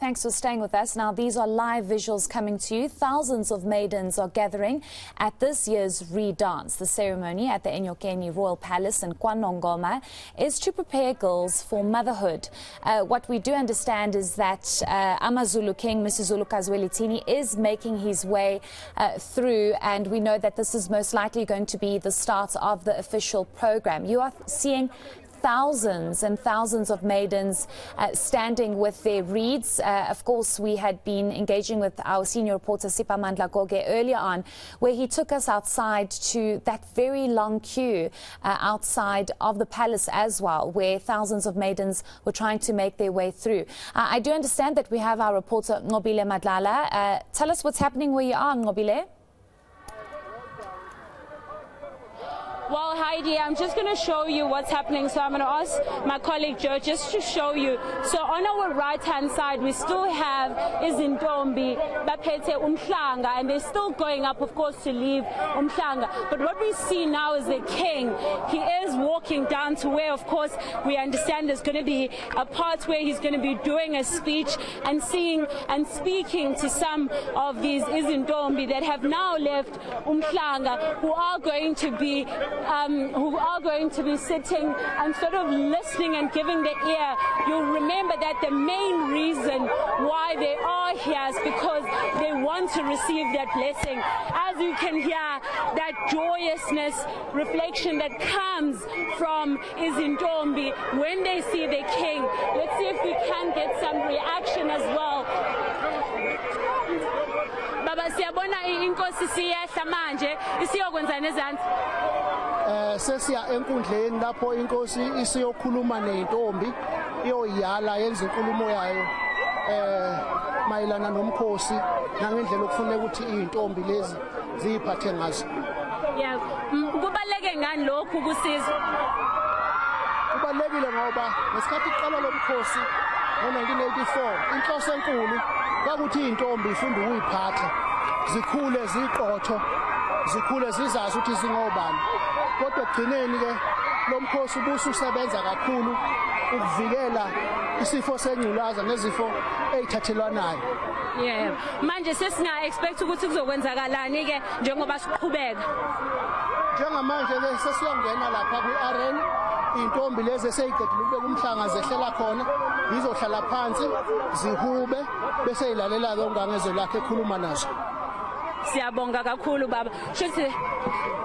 Thanks for staying with us. Now, these are live visuals coming to you. Thousands of maidens are gathering at this year's Re-Dance. The ceremony at the Enyokeni Royal Palace in KwaNongoma is to prepare girls for motherhood. What we do understand is that Amazulu King, Mr. Umkhosi is making his way through, and we know that this is most likely going to be the start of the official program. You are seeing thousands and thousands of maidens standing with their reeds. Of course, we had been engaging with our senior reporter Siphamandla Goge earlier on, where he took us outside to that very long queue outside of the palace as well, where thousands of maidens were trying to make their way through. I do understand that we have our reporter Ngobile Madlala. Tell us what's happening where you are, Ngobile. Well, Heidi, I'm just going to show you what's happening. So I'm going to ask my colleague Joe just to show you. So on our right-hand side, we still have Izintombi, Baphethe Umhlanga, and they're still going up, of course, to leave Umhlanga. But what we see now is the king. He is walking down to where, of course, we understand there's going to be a part where he's going to be doing a speech and singing and speaking to some of these Izintombi that have now left Umhlanga, who are going to be sitting and sort of listening and giving the ear. You'll remember that the main reason why they are here is because they want to receive that blessing. As you can hear, that joyousness, reflection that comes from Izintombi when they see the king. Let's see if we can get some reaction as well. Baba, siyabona inkosi siyehla manje isiyokwenza nezandla. Sesiya enkundleni lapho inkosi isiyokhuluma nentombi iyoyala yenza inkulumo yayo mayelana nomkhosi nangendlela okufanele ukuthi izintombi lezi ziphathe ngazo. Yeah, kubaleke ngani lokhu kusizwe? Kubalekile ngoba ngesikhathi iqala lomkhosi ngo-1984 inhloso enkulu kwakuthi izintombi ifunda ukuyiphatha, zikhule ziqotho, zikhule zizazi ukuthi zingobani. Kodwa ekugcineni ke lo mkhosi ubususebenza kakhulu ukuvikela isifo sengculaza nezifo ezithathelwanayo. Yeah, manje sesinga expect ukuthi kuzokwenzakalani ke njengoba siqhubeka. Njengamanje ke sesiyongena lapha ku-arena, intombi lezi eseyiqedile ukubeka umhlanga zehlela khona, izohlala phansi zihube bese yilalela ke ungangezo lakhe ekhuluma nazo. Siyabonga kakhulu baba.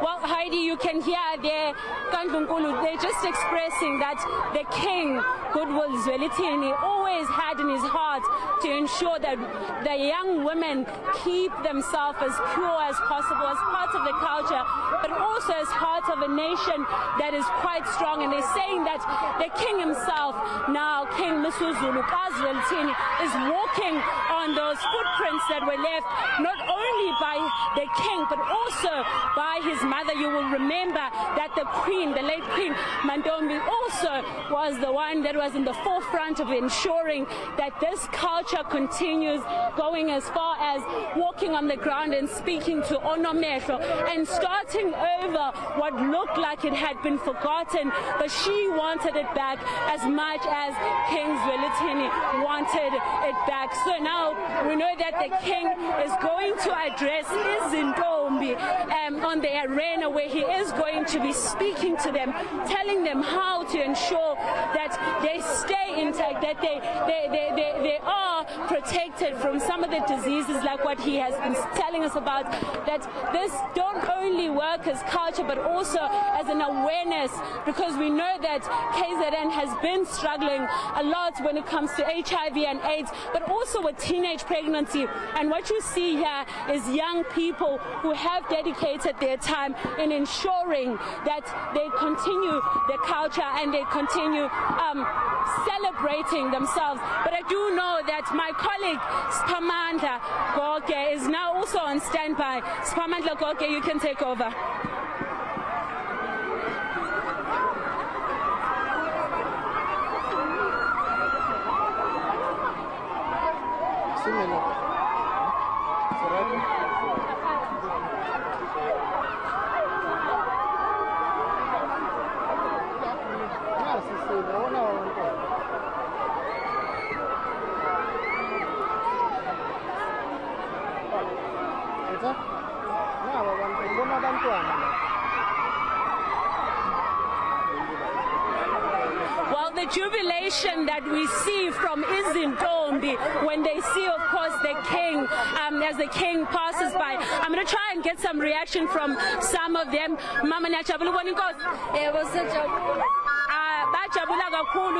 Well, Heidi, you can hear there, they're just expressing that the king, Goodwill Zwelithini, always had in his heart to ensure that the young women keep themselves as pure as possible, as part of the culture, but also as part of a nation that is quite strong. And they're saying that the king himself, now King Msuzulu Zwelithini, is walking on those footprints that were left, not only by the king, but also by his mother. You will remember that the queen, the late Queen Mandombi, also was the one that was in the forefront of ensuring that this culture continues, going as far as walking on the ground and speaking to Onomehlo and starting over what looked like it had been forgotten, but she wanted it back as much as King Zwelithini wanted it back. So now we know that the king is going to address Izintombi on the arena, where he is going to be speaking to them, telling them how to ensure that they stay intact, that they are protected from some of the diseases like what he has been telling us about, that this don't only work as culture but also as an awareness, because we know that KZN has been struggling a lot when it comes to HIV and AIDS, but also with teenage pregnancy. And what you see here is young people who have dedicated their time in ensuring that they continue the culture and they continue celebrating themselves. But I do know that my colleague Siphamandla Goge is now also on standby. Siphamandla Goge, you can take over. Well, the jubilation that we see from Izintombi when they see, of course, the king, as the king passes by. I'm going to try and get some reaction from some of them. Mama Nachabulu, it was such a...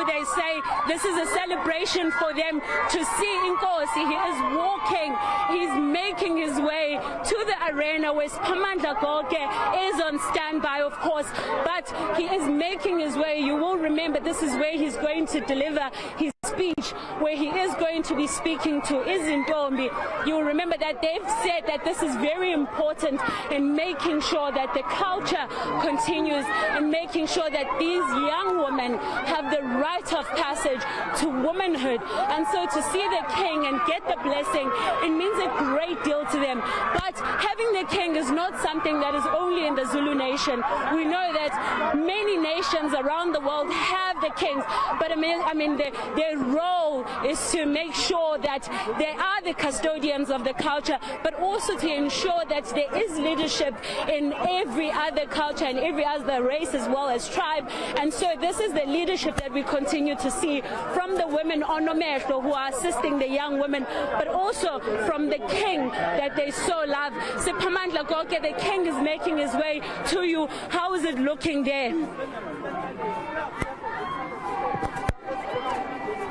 They say this is a celebration for them to see Umkhosi. He is walking, he's making his way to the arena where Spamandla Goke is on standby, of course, but he is making his way. You will remember this is where he's going to deliver his speech, where he is going to be speaking to Izintombi. You'll remember that they've said that this is very important in making sure that the culture continues and making sure that these young women have the rite of passage to womanhood. And so to see the king and get the blessing, it means a great deal to them. But having the king is not something that is only in the Zulu nation. We know that many nations around the world have the kings, but I mean their role is to make sure that they are the custodians of the culture, but also to ensure that there is leadership in every other culture and every other race as well as tribe. And so this is the leadership that we continue to see from the women on Omehlo who are assisting the young women, but also from the king that they so love. Siphamandla Goke, the king is making his way to you. How is it looking there?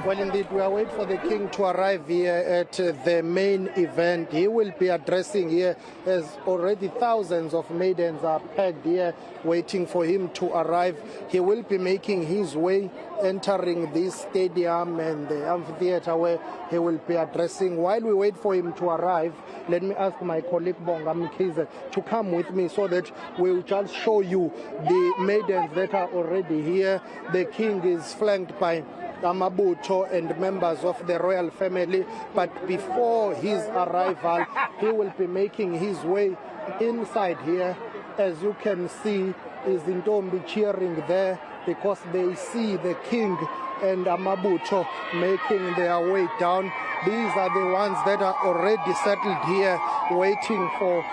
Well, indeed, we are waiting for the king to arrive here at the main event. He will be addressing here as already thousands of maidens are packed here waiting for him to arrive. He will be making his way entering this stadium and the amphitheater where he will be addressing. While we wait for him to arrive, let me ask my colleague Bonga Mkhize to come with me so that we'll just show you the maidens that are already here. The king is flanked by Amabutho and members of the royal family, but before his arrival he will be making his way inside here. As you can see, Izintombi cheering there because they see the king and Amabutho making their way down. These are the ones that are already settled here waiting for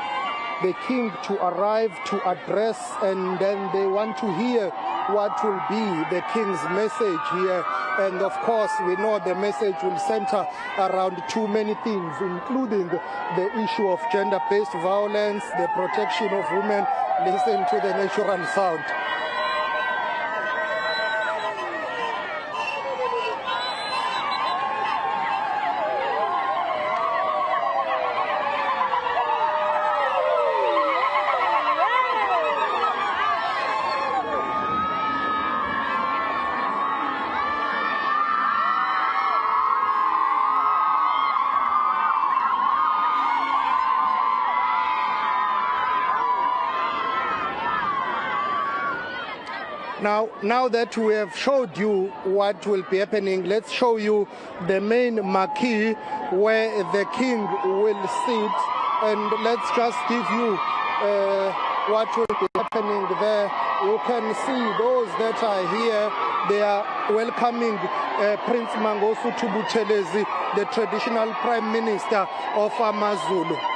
the king to arrive to address, and then they want to hear what will be the king's message here. And of course we know the message will center around too many things, including the issue of gender-based violence, the protection of women. Listen to the natural sound. Now that we have showed you what will be happening, let's show you the main marquee where the king will sit, and let's just give you what will be happening there. You can see those that are here, they are welcoming Prince Mangosuthu Buthelezi, the traditional Prime Minister of AmaZulu.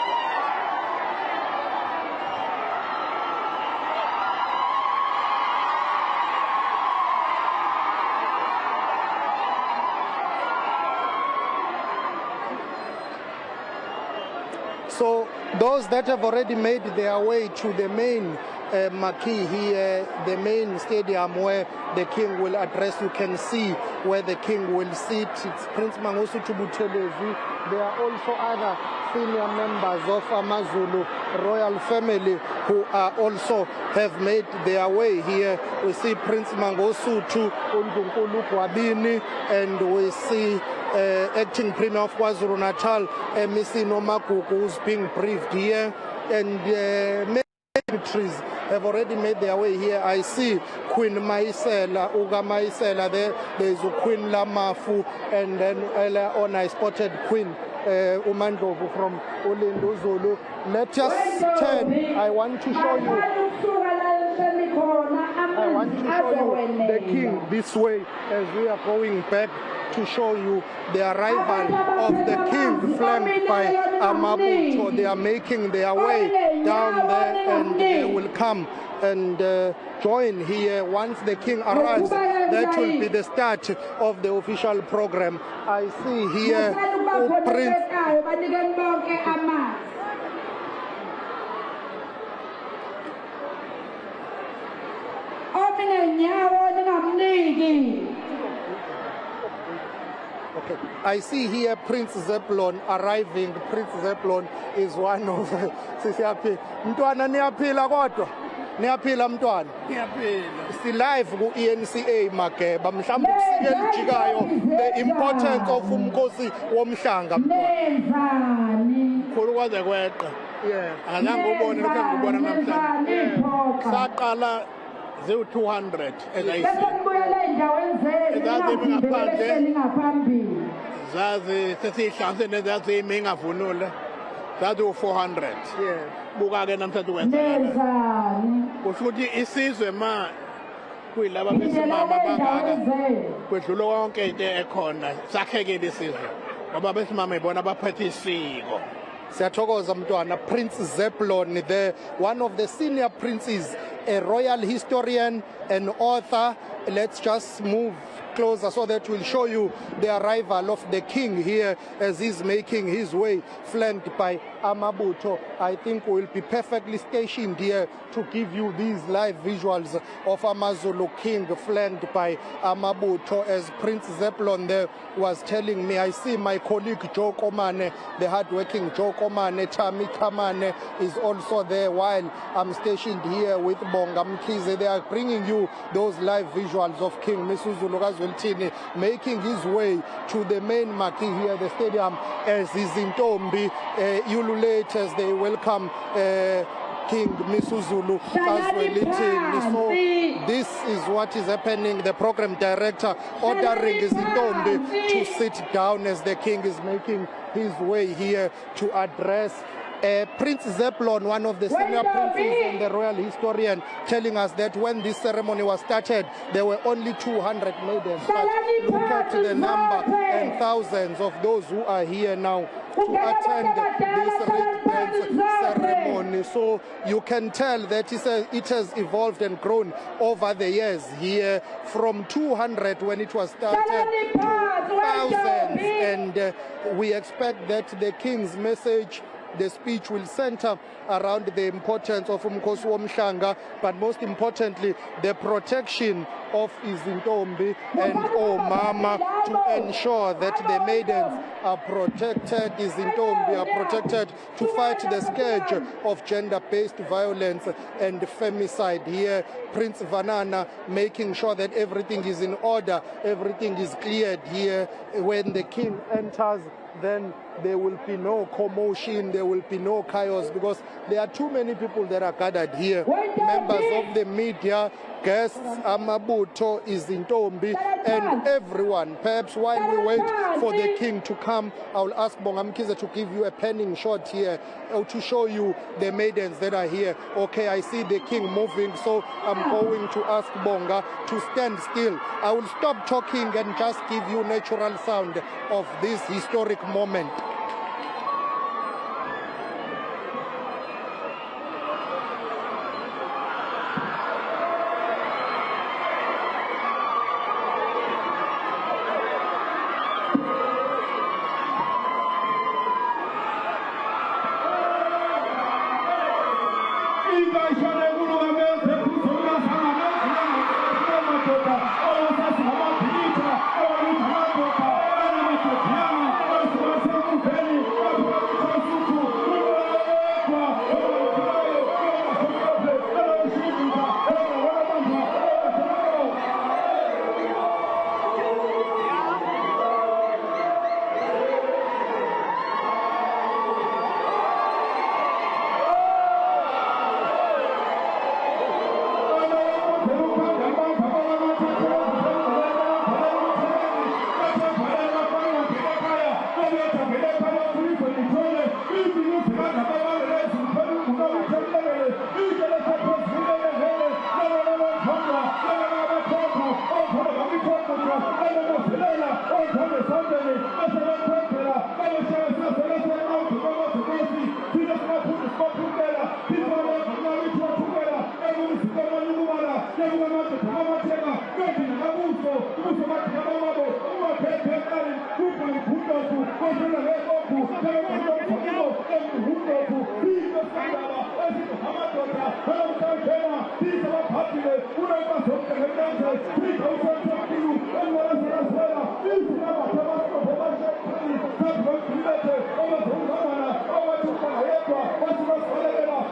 So those that have already made their way to the main marquee here, the main stadium where the king will address, you can see where the king will sit. It's Prince Mangosuthu Buthelezi. There are also other senior members of AmaZulu royal family who are also have made their way here. We see Prince Mangosuthu Unkulunkulu Gwabini, and we see acting Premier of KwaZulu-Natal, Misi Nomagugu, who's being briefed here, and many dignitaries have already made their way here. I see Queen Maisela, Uga Maisela there. There's Queen Lamafu, and then earlier on I spotted Queen Umandlovu from Ulindu Zulu. Let us turn. I want to show you the king this way as we are going back to show you the arrival of the king, flanked by Amabutho. They are making their way down there, and they will come and join here. Once the king arrives, that will be the start of the official program. I see here Prince. Okay. I see here Prince Zeppelin arriving. Prince Zeppelin is one of sisiyaphila. Mntwana niyaphila kodwa? Niyaphila mntwana? Niyaphila. Si live ku ENCA Mageba. Mhlawumbe kusikele ijikayo the importance of Umkhosi Womhlanga mntwana. Khulu kwaze kweqa. Yeah. Azange ubone lokho engikubona namhlanje. Saqala 200 zazi sesihlanze nezazi imingavunule zathi 400 buka ke namhlanje kwenzeka kusho ukuthi isizwe ma kuyilaba besimama bangaka kwedlula konke into ekhona sakhekele isizwe ngoba besimama ibona abaphethe isiko. Siyathokoza mntwana. Prince Zeppelin, one of the senior princes, a royal historian, an author. Let's just move closer so that we'll show you the arrival of the king here as he's making his way, flanked by Amabutho. I think we'll be perfectly stationed here to give you these live visuals of Amazulu king flanked by Amabutho. As Prince Zeppelin there was telling me, I see my colleague Joe Komane, the hardworking Joe Komane, Tami Kamane is also there while I'm stationed here with Bonga Mkhize. They are bringing you those live visuals of King Misuzulu Kazwelithini making his way to the main marquee here, the stadium, as is in Tombi, Ululate, as they welcome King Misuzulu Kazwelithini. So this is what is happening. The program director ordering Izintombi to sit down as the king is making his way here to address Prince Zeppelin, one of the senior princes and the royal historian, telling us that when this ceremony was started, there were only 200 maidens. But look at the number and thousands of those who are here now to attend this red dance ceremony. So you can tell that it has evolved and grown over the years here, from 200 when it was started to thousands. And we expect that the king's message, the speech, will center around the importance of Umkhosi Womhlanga, but most importantly, the protection of Izintombi and Omama, to ensure that the maidens are protected, Izintombi are protected, to fight the scourge of gender-based violence and femicide. Here, Prince Vanana making sure that everything is in order, everything is cleared here. When the king enters, then there will be no commotion, there will be no chaos, because there are too many people that are gathered here. Members of the media, guests, Amabutho, Izintombi, and everyone. Perhaps while we wait for the king to come, I will ask Bonga Mkhize to give you a panning shot here to show you the maidens that are here. Okay, I see the king moving, so I'm going to ask Bonga to stand still. I will stop talking and just give you natural sound of this historic moment.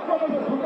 Thank you.